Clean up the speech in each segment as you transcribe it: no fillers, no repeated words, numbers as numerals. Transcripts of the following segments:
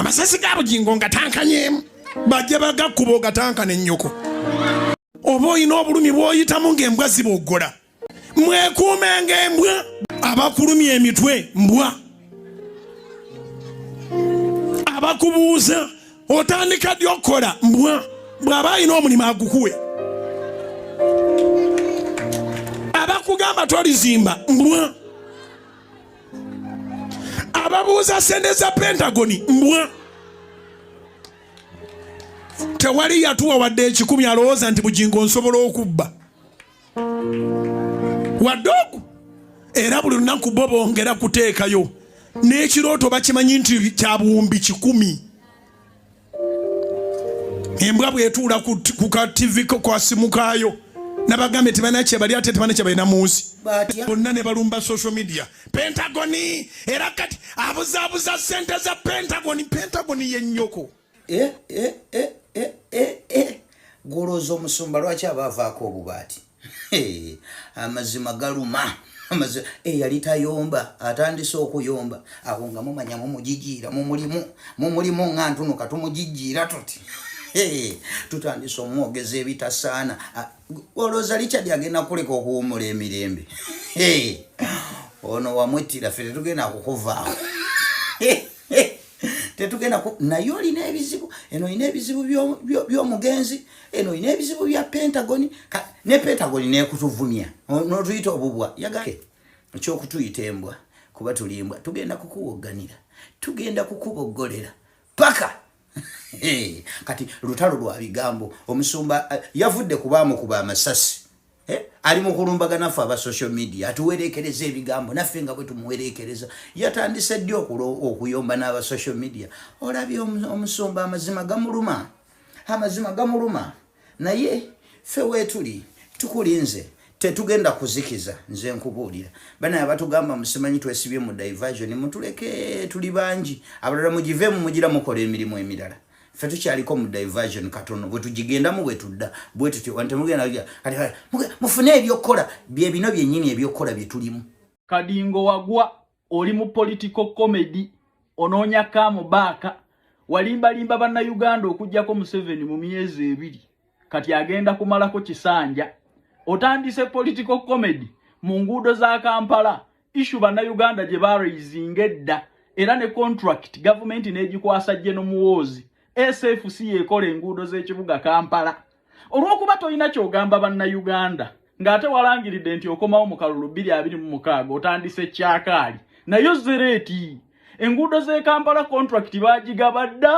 amasasi ga Bugingo ngatankanyemu bajja bagakuba gatankana ennyoko oba olina obulumi bw'oyitamu ng'embwa ziboggola mwekuume ng'embwa abakulumya emitwe mbwa abakubuuza otandika ddi okukola mbwa bw'aba alina omulimu agukuwe abakugamba tolizimba mbwa ababuuza sente za Pentagon mbwa tewali yatuwa wadde 10 alowooza nti Bugingo nsobola okubba waddogu era buli lunaku bo bongera kuteekayo n'ekirooto bakimanyi nti kya buwumbi 10 embwa bwetuula ku ka TV kwa simu kaayo nabagambe tibanakye bali ate tibanakye balina munsi bonna ne balumba social media Pentagon era kati abuzaabuza sente za Pentagon yennyoko goloza omusumba lwaki abaavaako obubaati amazima galuma yali tayomba atandise okuyomba awo nga mumanya mumugijiira mumulimu nga ntunuka tumugijjiira tuti tutandise omwogeza ebitasaana olowooza Richard agenda kuleka okuwumula emirembe ono wamwettira ffe tetugenda kukuvaawo tetugenda naye olina ebizibu eno olina ebizibu by'omugenzi eno olina ebizibu bya Pentagon ne Pentagon nekutuvumya notuyita obubwa yagake ekyokutuyita embwa kuba tulimbwa tugenda kukuwogganira tugenda kukuboggolera paka kati lutalo lwa bigambo omusumba yavudde kuba amasasi ali mu kulumbagana ffe aba social media atuwerekereza ebigambo naffe nga bwe tumuwerekereza yatandise ddi okuyomba n'aba social media olabye omusumba amazima gamuluma naye ffe weetuli tukulinze tetugenda kuzikiza nze nkubuulira bana abatugamba musimanyi twesibye mu diversion mutuleke tuli bangi abalala mugivemu mugira mukola emirimu emirala ffe tukyaliko mu diversion katono bwe tugigendamu bwe tudda bwe tuti wantemugenda mufune ebyokukola bye bino byennyini ebyokukola bye tulimu Kadingo wagwa oli mu political comedy onoonya kamubaaka walimbalimba bannayuganda okujjako Museveni mu myezi 2 kati agenda kumalako kisanja otandise political comedy mu nguudo za Kampala issue bannayuganda gye baraising edda era ne contract government n'egikwasa General Muwoozi SFC yekola enguudo z'ekibuga Kampala olw'okuba tolina kyogamba bannayuganda ng'ate walangiridde nti okomawo mu kalulu 2026 otandise kyakaali nayo zereti enguudo z'e Kampala contract baagigaba dda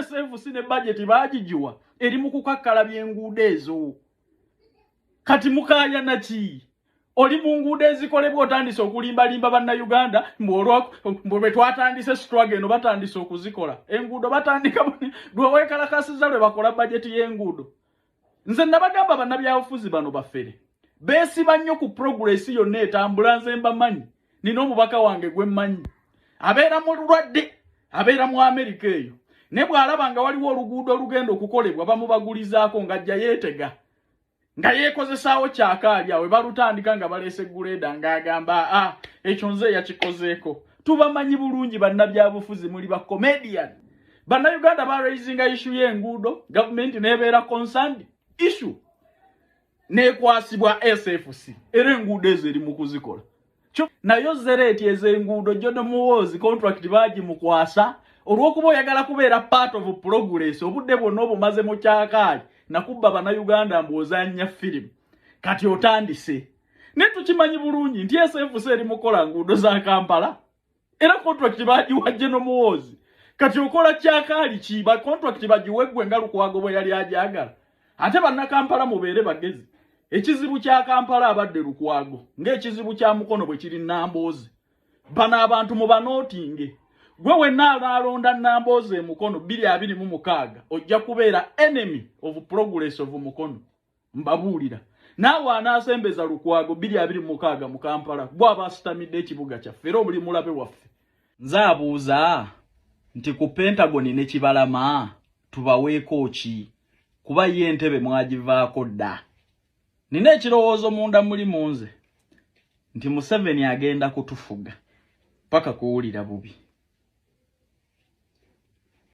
SFC ne budget baagigiwa eri mu kukakkala by'enguudo ezo kati mukaaya naki oli mu nguudo ezikolebwa otandise okulimbalimba bannayuganda mbwe twatandise struggle eno batandise okuzikola enguudo batandika lwe weekalakasiza lwe bakola bajeti y'enguudo nze nabagamba bannabyabufuzi bano baffere beesiba nnyo ku progress yonna etambula nze mbamanyi nina omubaka wange gwe mmanyi abeera mu lulwadde abeera mu Amerika eyo ne bw'alaba nga waliwo oluguudo olugenda okukolebwa bamubagulizaako ng'ajja yeetega nga yeekozesaawo kyakaali awe balutandika nga baleese guleda ng'agamba ekyo nze yakikozeeko tubamanyi bulungi bannabyabufuzi muli ba comedian bannayuganda baraisinga issue y'enguudo gavumenti n'ebeera concerned issue n'ekwasibwa SFC era enguudo ezo eri mu kuzikola nayo zereti ez'enguudo General Muwoozi contract baagimukwasa olw'okuba oyagala kubeera part of progress obudde bwonna obumaze mu kyakaali nakubba bannayuganda mbw'ozannya firimu kati otandise ne tukimanyi bulungi nti SFC eri mukola nguudo za Kampala era contract baagiwa General Muwoozi kati okola kyakaali kiba contract bagiweggwe nga Lukwago bwe yali agyagala ate bannakampala mubeere bagezi ekizibu kya Kampala abadde Lukwago ng'ekizibu kya Mukono bwe kiri Nambooze bano abantu mubanootinge gwe wenna alonda Nambooze Mukono 2026 ojja kubeera enemy of progress of Mukono mbabuulira naawe anaasembeza Lukwago 2026 mu Kampala bw'aba asitamidde ekibuga kyaffe era obuli mulabe waffe nze abuuza nti ku Pentagon ne kibalama tubaweeko ki kuba ye entebe mwagivaako dda nina ekirowoozo munda muli munze nti Museveni agenda kutufuga paka kuwulira bubi